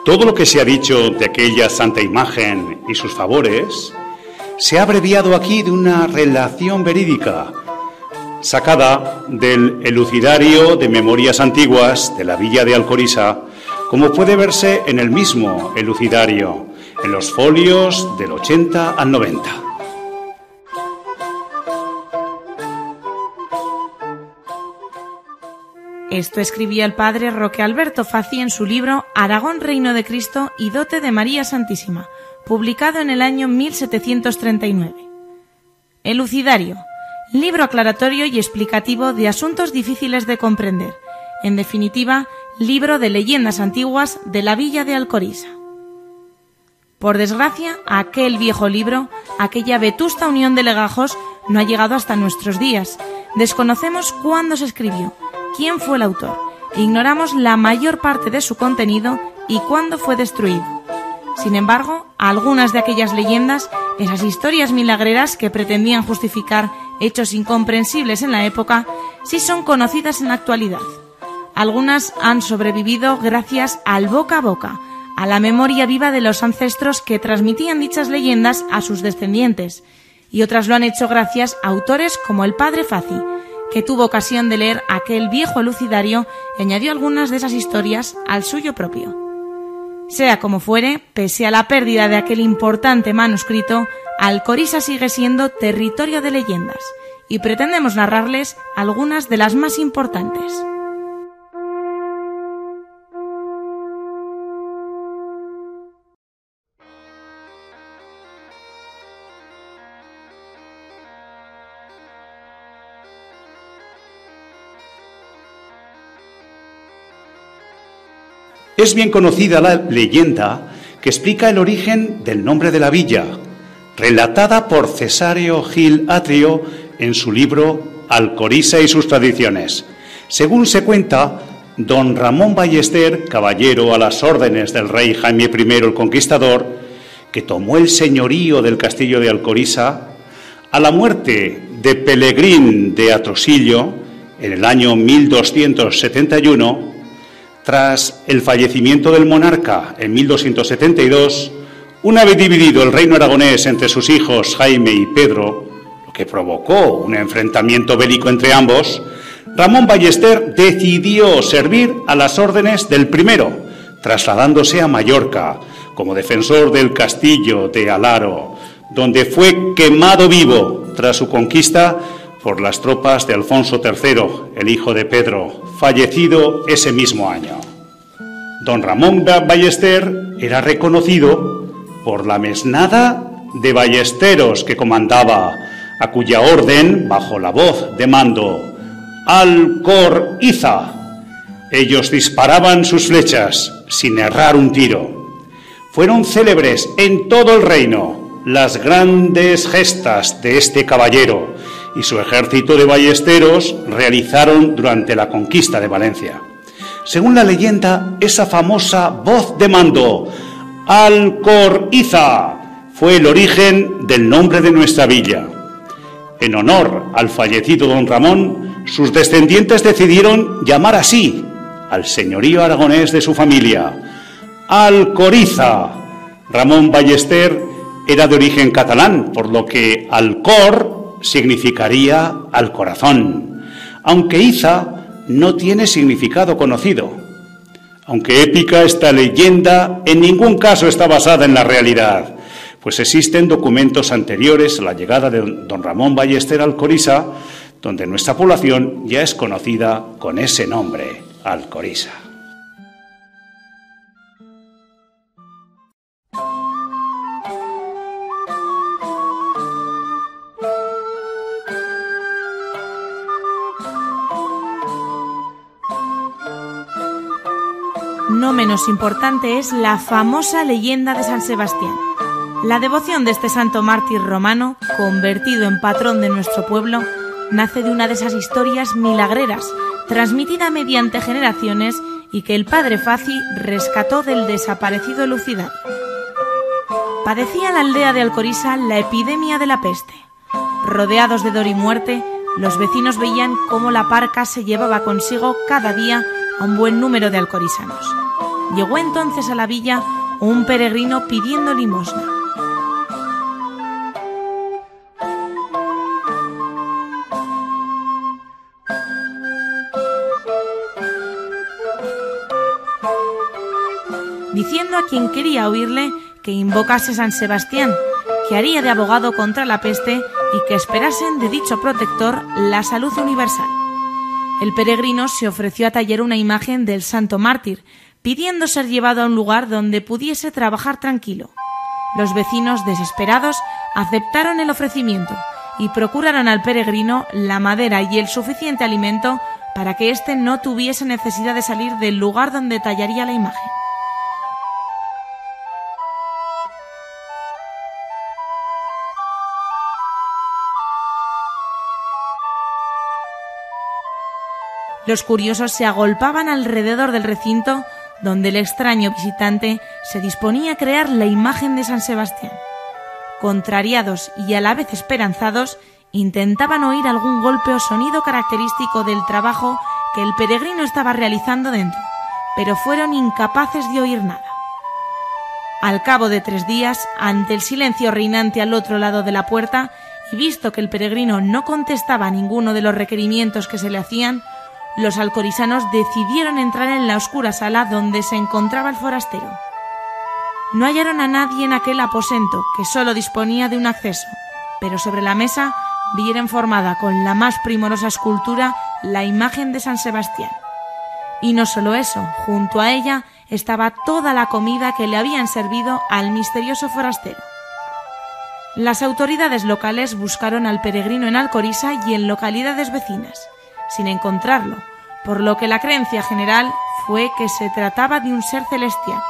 Todo lo que se ha dicho de aquella santa imagen y sus favores se ha abreviado aquí de una relación verídica, sacada del elucidario de Memorias Antiguas de la villa de Alcoriza, como puede verse en el mismo elucidario, en los folios del 80 al 90. Esto escribía el padre Roque Alberto Faci en su libro Aragón, Reino de Cristo y dote de María Santísima, publicado en el año 1739. Elucidario, libro aclaratorio y explicativo de asuntos difíciles de comprender. En definitiva, libro de leyendas antiguas de la villa de Alcoriza. Por desgracia, aquel viejo libro, aquella vetusta unión de legajos, no ha llegado hasta nuestros días. Desconocemos cuándo se escribió, quién fue el autor, e ignoramos la mayor parte de su contenido y cuándo fue destruido. Sin embargo, algunas de aquellas leyendas, esas historias milagreras que pretendían justificar hechos incomprensibles en la época, sí son conocidas en la actualidad. Algunas han sobrevivido gracias al boca a boca, a la memoria viva de los ancestros que transmitían dichas leyendas a sus descendientes, y otras lo han hecho gracias a autores como el padre Faci, que tuvo ocasión de leer aquel viejo elucidario y añadió algunas de esas historias al suyo propio. Sea como fuere, pese a la pérdida de aquel importante manuscrito, Alcoriza sigue siendo territorio de leyendas, y pretendemos narrarles algunas de las más importantes. Es bien conocida la leyenda que explica el origen del nombre de la villa, relatada por Cesáreo Gil Atrio en su libro Alcoriza y sus tradiciones. Según se cuenta, don Ramón Ballester, caballero a las órdenes del rey Jaime I el Conquistador, que tomó el señorío del castillo de Alcoriza, a la muerte de Pelegrín de Atrosillo en el año 1271, tras el fallecimiento del monarca en 1272, una vez dividido el reino aragonés entre sus hijos Jaime y Pedro, lo que provocó un enfrentamiento bélico entre ambos, Ramón Ballester decidió servir a las órdenes del primero, trasladándose a Mallorca como defensor del castillo de Alaro, donde fue quemado vivo tras su conquista por las tropas de Alfonso III, el hijo de Pedro, fallecido ese mismo año. Don Ramón Ballester era reconocido por la mesnada de ballesteros que comandaba, a cuya orden, bajo la voz de mando, Alcoriza, ellos disparaban sus flechas sin errar un tiro. Fueron célebres en todo el reino las grandes gestas de este caballero, y su ejército de ballesteros realizaron durante la conquista de Valencia. Según la leyenda, esa famosa voz de mando, Alcoriza, fue el origen del nombre de nuestra villa. En honor al fallecido don Ramón, sus descendientes decidieron llamar así al señorío aragonés de su familia, Alcoriza. Ramón Ballester era de origen catalán, por lo que Alcor significaría al corazón, aunque Iza no tiene significado conocido. Aunque épica, esta leyenda en ningún caso está basada en la realidad, pues existen documentos anteriores a la llegada de don Ramón Ballester a Alcoriza, donde nuestra población ya es conocida con ese nombre, Alcoriza. menos importante es la famosa leyenda de San Sebastián. La devoción de este santo mártir romano, convertido en patrón de nuestro pueblo, nace de una de esas historias milagreras, transmitida mediante generaciones y que el padre Faci rescató del desaparecido Lucidario. Padecía la aldea de Alcoriza la epidemia de la peste. Rodeados de dolor y muerte, los vecinos veían cómo la parca se llevaba consigo cada día a un buen número de alcorizanos. Llegó entonces a la villa un peregrino pidiendo limosna. Diciendo a quien quería oírle que invocase a San Sebastián, que haría de abogado contra la peste y que esperasen de dicho protector la salud universal. El peregrino se ofreció a tallar una imagen del santo mártir, pidiendo ser llevado a un lugar donde pudiese trabajar tranquilo. Los vecinos, desesperados, aceptaron el ofrecimiento y procuraron al peregrino la madera y el suficiente alimento para que éste no tuviese necesidad de salir del lugar donde tallaría la imagen. Los curiosos se agolpaban alrededor del recinto donde el extraño visitante se disponía a crear la imagen de San Sebastián. Contrariados y a la vez esperanzados, intentaban oír algún golpe o sonido característico del trabajo que el peregrino estaba realizando dentro, pero fueron incapaces de oír nada. Al cabo de 3 días, ante el silencio reinante al otro lado de la puerta, y visto que el peregrino no contestaba a ninguno de los requerimientos que se le hacían, los alcorizanos decidieron entrar en la oscura sala donde se encontraba el forastero. No hallaron a nadie en aquel aposento, que solo disponía de un acceso, pero sobre la mesa vieron formada con la más primorosa escultura la imagen de San Sebastián. Y no solo eso, junto a ella estaba toda la comida que le habían servido al misterioso forastero. Las autoridades locales buscaron al peregrino en Alcoriza y en localidades vecinas, sin encontrarlo, por lo que la creencia general fue que se trataba de un ser celestial.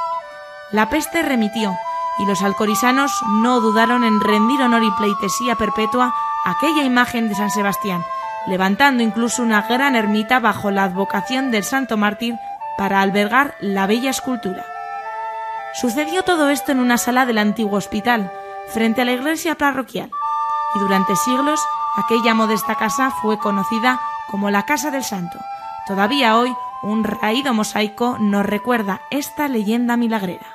La peste remitió y los alcorizanos no dudaron en rendir honor y pleitesía perpetua a aquella imagen de San Sebastián, levantando incluso una gran ermita bajo la advocación del santo mártir para albergar la bella escultura. Sucedió todo esto en una sala del antiguo hospital, frente a la iglesia parroquial, y durante siglos aquella modesta casa fue conocida como la Casa del Santo. Todavía hoy, un raído mosaico nos recuerda esta leyenda milagrera.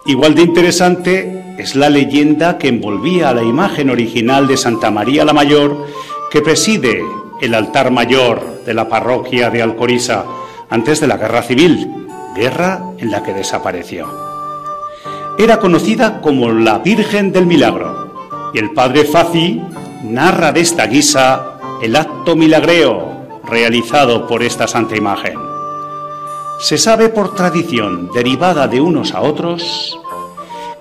Igual de interesante es la leyenda que envolvía a la imagen original de Santa María la Mayor, que preside el altar mayor de la parroquia de Alcoriza antes de la Guerra Civil, guerra en la que desapareció. Era conocida como la Virgen del Milagro, y el padre Faci narra de esta guisa el acto milagreo realizado por esta santa imagen. Se sabe por tradición derivada de unos a otros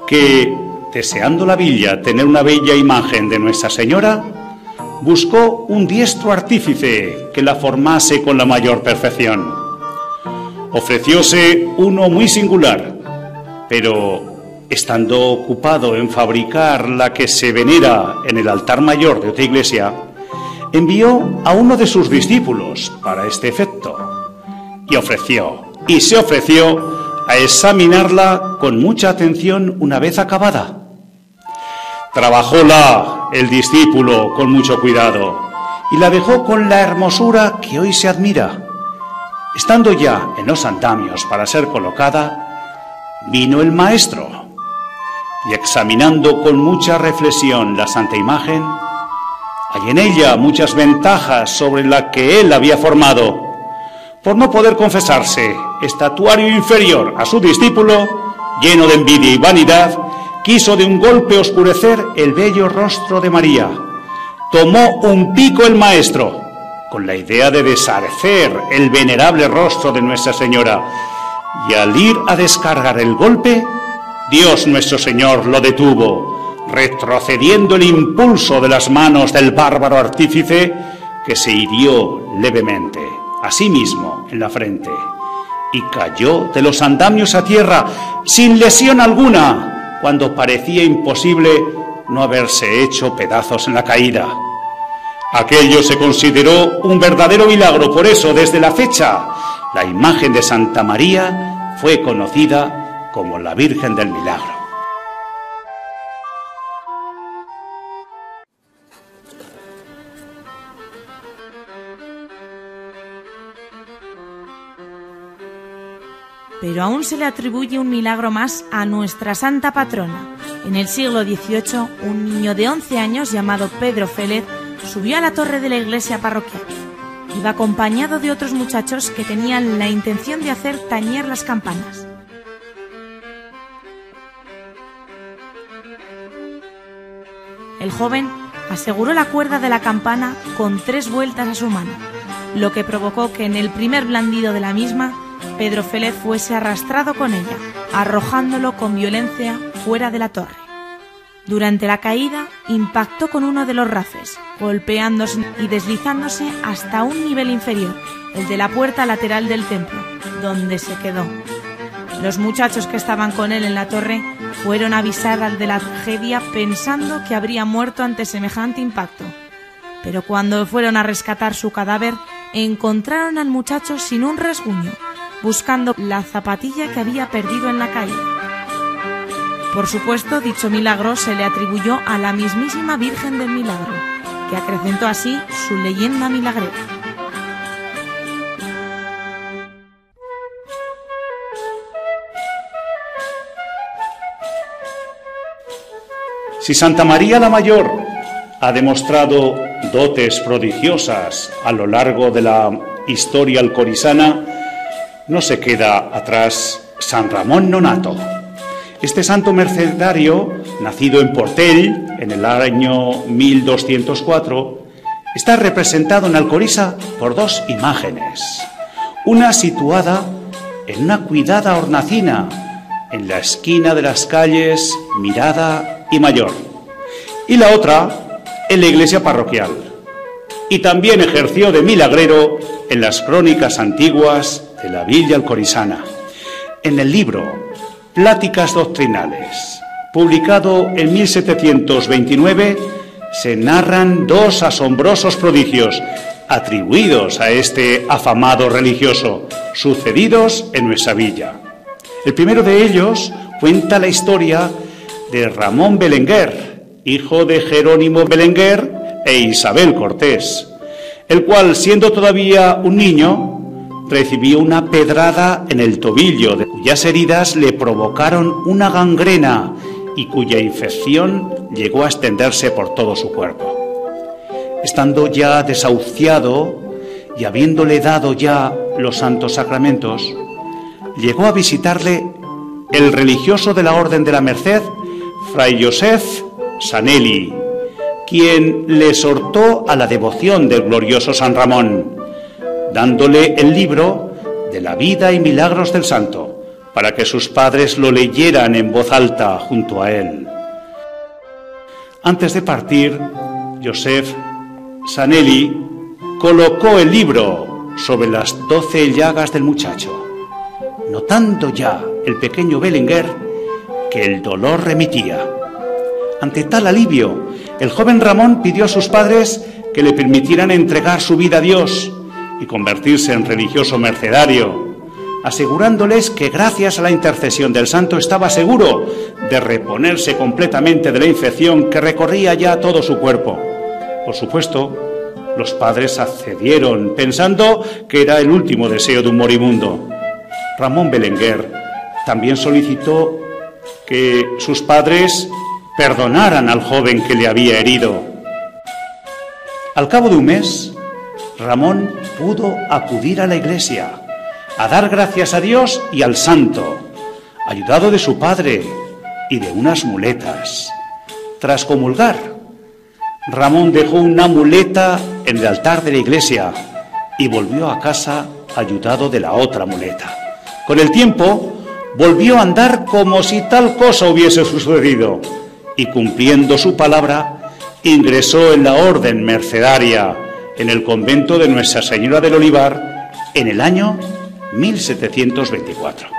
que, deseando la villa tener una bella imagen de Nuestra Señora, buscó un diestro artífice que la formase con la mayor perfección. Ofrecióse uno muy singular, pero estando ocupado en fabricar la que se venera en el altar mayor de otra iglesia, envió a uno de sus discípulos para este efecto, y se ofreció a examinarla con mucha atención una vez acabada. Trabajóla el discípulo con mucho cuidado y la dejó con la hermosura que hoy se admira. Estando ya en los andamios para ser colocada, vino el maestro y, examinando con mucha reflexión la santa imagen, hay en ella muchas ventajas sobre la que él había formado. Por no poder confesarse estatuario inferior a su discípulo, lleno de envidia y vanidad, quiso de un golpe oscurecer el bello rostro de María. Tomó un pico el maestro, con la idea de deshacer el venerable rostro de Nuestra Señora, y al ir a descargar el golpe, Dios nuestro Señor lo detuvo, retrocediendo el impulso de las manos del bárbaro artífice, que se hirió levemente, a sí mismo, en la frente, y cayó de los andamios a tierra sin lesión alguna, cuando parecía imposible no haberse hecho pedazos en la caída. Aquello se consideró un verdadero milagro, por eso, desde la fecha, la imagen de Santa María fue conocida como la Virgen del Milagro. Pero aún se le atribuye un milagro más a nuestra santa patrona. En el siglo XVIII, un niño de 11 años llamado Pedro Félez subió a la torre de la iglesia parroquial. Iba acompañado de otros muchachos que tenían la intención de hacer tañer las campanas. El joven aseguró la cuerda de la campana con 3 vueltas a su mano, lo que provocó que en el primer blandido de la misma, Pedro Félez fuese arrastrado con ella, arrojándolo con violencia fuera de la torre. Durante la caída, impactó con uno de los rafes, golpeándose y deslizándose hasta un nivel inferior, el de la puerta lateral del templo, donde se quedó. Los muchachos que estaban con él en la torre fueron a avisar al de la tragedia pensando que habría muerto ante semejante impacto. Pero cuando fueron a rescatar su cadáver, encontraron al muchacho sin un rasguño, buscando la zapatilla que había perdido en la caída. Por supuesto, dicho milagro se le atribuyó a la mismísima Virgen del Milagro, que acrecentó así su leyenda milagrera. Si Santa María la Mayor ha demostrado dotes prodigiosas a lo largo de la historia alcorizana, no se queda atrás San Ramón Nonnato. Este santo mercedario, nacido en Portell en el año 1204, está representado en Alcoriza por 2 imágenes. Una situada en una cuidada hornacina, en la esquina de las calles Mirada y Mayor, y la otra en la iglesia parroquial. Y también ejerció de milagrero en las crónicas antiguas de la villa alcorizana. En el libro Pláticas doctrinales, publicado en 1729, se narran 2 asombrosos prodigios atribuidos a este afamado religioso, sucedidos en nuestra villa. El primero de ellos cuenta la historia de Ramón Belenguer, hijo de Jerónimo Belenguer e Isabel Cortés, el cual, siendo todavía un niño, recibió una pedrada en el tobillo, de cuyas heridas le provocaron una gangrena y cuya infección llegó a extenderse por todo su cuerpo. Estando ya desahuciado y habiéndole dado ya los santos sacramentos, llegó a visitarle el religioso de la Orden de la Merced, Fray Josef Sanelli, quien le exhortó a la devoción del glorioso San Ramón, dándole el libro de la vida y milagros del santo, para que sus padres lo leyeran en voz alta junto a él. Antes de partir, Josef Sanelli colocó el libro sobre las 12 llagas del muchacho, notando ya el pequeño Belenguer que el dolor remitía. Ante tal alivio, el joven Ramón pidió a sus padres que le permitieran entregar su vida a Dios y convertirse en religioso mercedario, asegurándoles que gracias a la intercesión del santo estaba seguro de reponerse completamente de la infección que recorría ya todo su cuerpo. Por supuesto, los padres accedieron, pensando que era el último deseo de un moribundo. Ramón Belenguer también solicitó que sus padres perdonaran al joven que le había herido. Al cabo de un mes, Ramón pudo acudir a la iglesia a dar gracias a Dios y al santo, ayudado de su padre y de unas muletas. Tras comulgar, Ramón dejó una muleta en el altar de la iglesia y volvió a casa ayudado de la otra muleta. Con el tiempo, volvió a andar como si tal cosa hubiese sucedido y cumpliendo su palabra, ingresó en la orden mercedaria en el convento de Nuestra Señora del Olivar en el año 1724.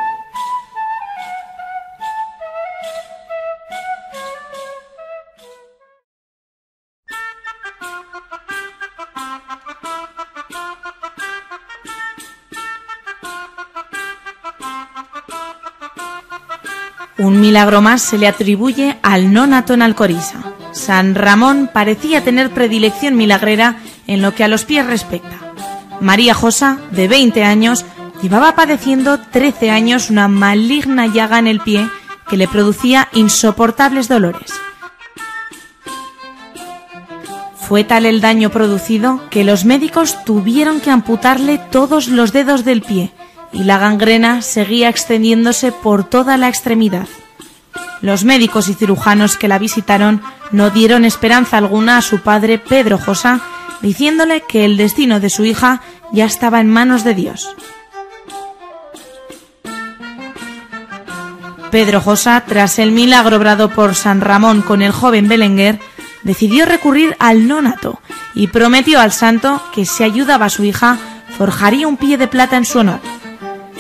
Un milagro más se le atribuye al nonato en Alcoriza. San Ramón parecía tener predilección milagrera en lo que a los pies respecta. María Josa, de 20 años, llevaba padeciendo 13 años una maligna llaga en el pie que le producía insoportables dolores. Fue tal el daño producido que los médicos tuvieron que amputarle todos los dedos del pie y la gangrena seguía extendiéndose por toda la extremidad. Los médicos y cirujanos que la visitaron no dieron esperanza alguna a su padre Pedro Josa, diciéndole que el destino de su hija ya estaba en manos de Dios. Pedro Josa, tras el milagro obrado por San Ramón con el joven Belenguer, decidió recurrir al nonato y prometió al santo que si ayudaba a su hija, forjaría un pie de plata en su honor.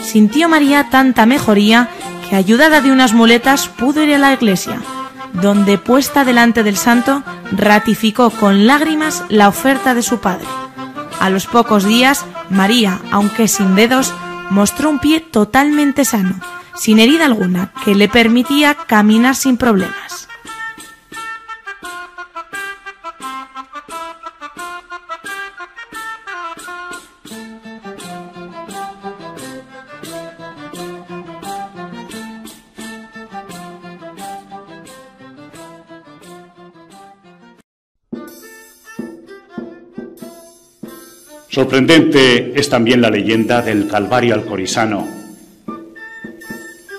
Sintió María tanta mejoría que, ayudada de unas muletas, pudo ir a la iglesia, donde, puesta delante del santo, ratificó con lágrimas la oferta de su padre. A los pocos días, María, aunque sin dedos, mostró un pie totalmente sano, sin herida alguna, que le permitía caminar sin problemas. Sorprendente es también la leyenda del Calvario alcorizano.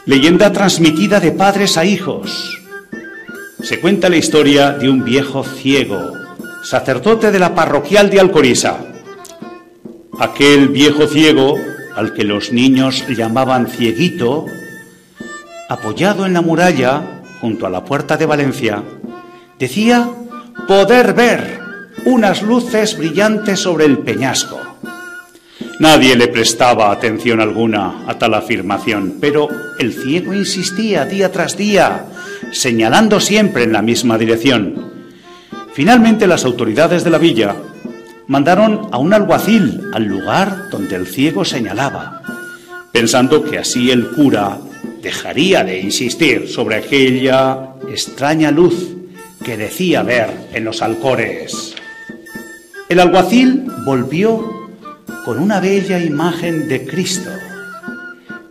Leyenda transmitida de padres a hijos. Se cuenta la historia de un viejo ciego, sacerdote de la parroquial de Alcoriza. Aquel viejo ciego, al que los niños llamaban Cieguito, apoyado en la muralla, junto a la puerta de Valencia, decía poder ver unas luces brillantes sobre el peñasco. Nadie le prestaba atención alguna a tal afirmación, pero el ciego insistía día tras día, señalando siempre en la misma dirección. Finalmente las autoridades de la villa mandaron a un alguacil al lugar donde el ciego señalaba, pensando que así el cura dejaría de insistir sobre aquella extraña luz que decía ver en los alcores. El alguacil volvió con una bella imagen de Cristo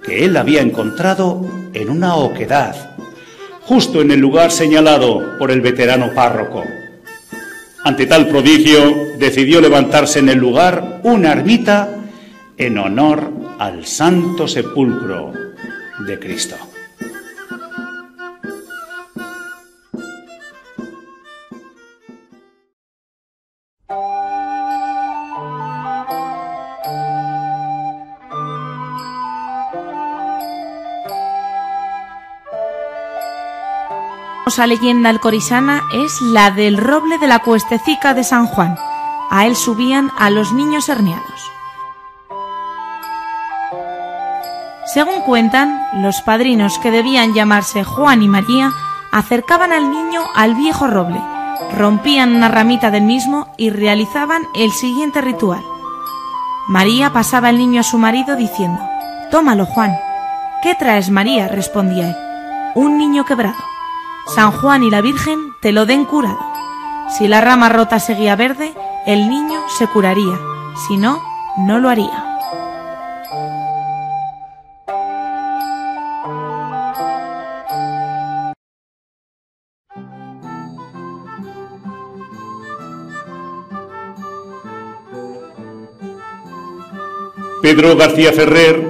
que él había encontrado en una oquedad, justo en el lugar señalado por el veterano párroco. Ante tal prodigio, decidió levantarse en el lugar una ermita en honor al Santo Sepulcro de Cristo. La leyenda alcorizana es la del roble de la Cuestecica de San Juan. A él subían a los niños herniados. Según cuentan, los padrinos, que debían llamarse Juan y María, acercaban al niño al viejo roble, rompían una ramita del mismo y realizaban el siguiente ritual. María pasaba el niño a su marido diciendo: «Tómalo, Juan». «¿Qué traes, María?», respondía él. «Un niño quebrado. San Juan y la Virgen te lo den curado. Si la rama rota seguía verde, el niño se curaría. Si no, no lo haría». Pedro García Ferrer,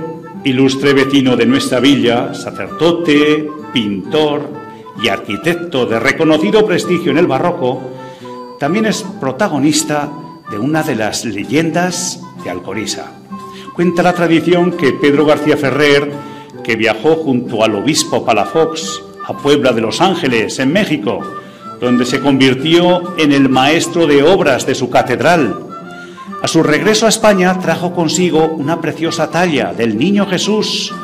ilustre vecino de nuestra villa, sacerdote, pintor y arquitecto de reconocido prestigio en el barroco, también es protagonista de una de las leyendas de Alcoriza. Cuenta la tradición que Pedro García Ferrer, que viajó junto al obispo Palafox a Puebla de Los Ángeles, en México, donde se convirtió en el maestro de obras de su catedral. A su regreso a España trajo consigo una preciosa talla del Niño Jesús,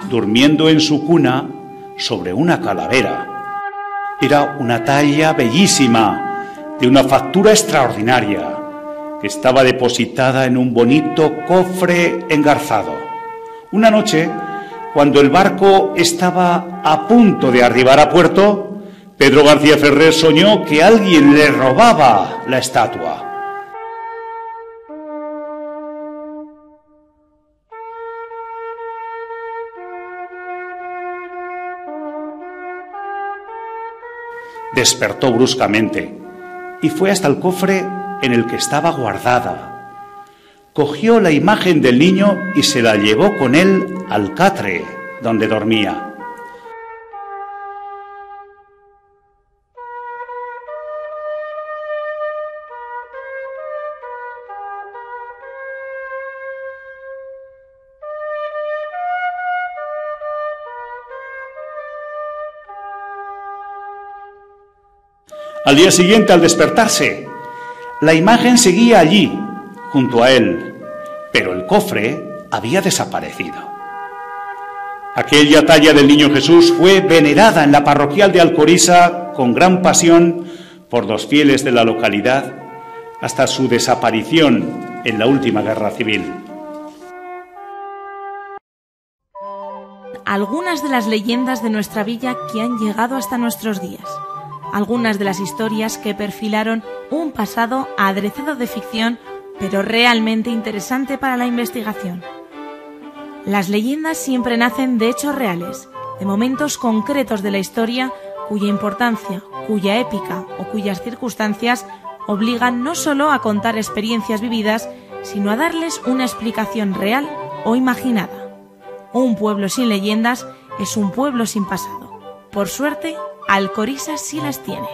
durmiendo en su cuna sobre una calavera. Era una talla bellísima, de una factura extraordinaria, que estaba depositada en un bonito cofre engarzado. Una noche, cuando el barco estaba a punto de arribar a puerto, Pedro García Ferrer soñó que alguien le robaba la estatua. Despertó bruscamente y fue hasta el cofre en el que estaba guardada. Cogió la imagen del niño y se la llevó con él al catre donde dormía. Al día siguiente, al despertarse, la imagen seguía allí, junto a él, pero el cofre había desaparecido. Aquella talla del Niño Jesús fue venerada en la parroquial de Alcoriza con gran pasión por los fieles de la localidad hasta su desaparición en la última guerra civil. Algunas de las leyendas de nuestra villa que han llegado hasta nuestros días. Algunas de las historias que perfilaron un pasado aderezado de ficción, pero realmente interesante para la investigación. Las leyendas siempre nacen de hechos reales, de momentos concretos de la historia cuya importancia, cuya épica o cuyas circunstancias obligan no solo a contar experiencias vividas, sino a darles una explicación real o imaginada. Un pueblo sin leyendas es un pueblo sin pasado. Por suerte, Alcoriza sí las tiene.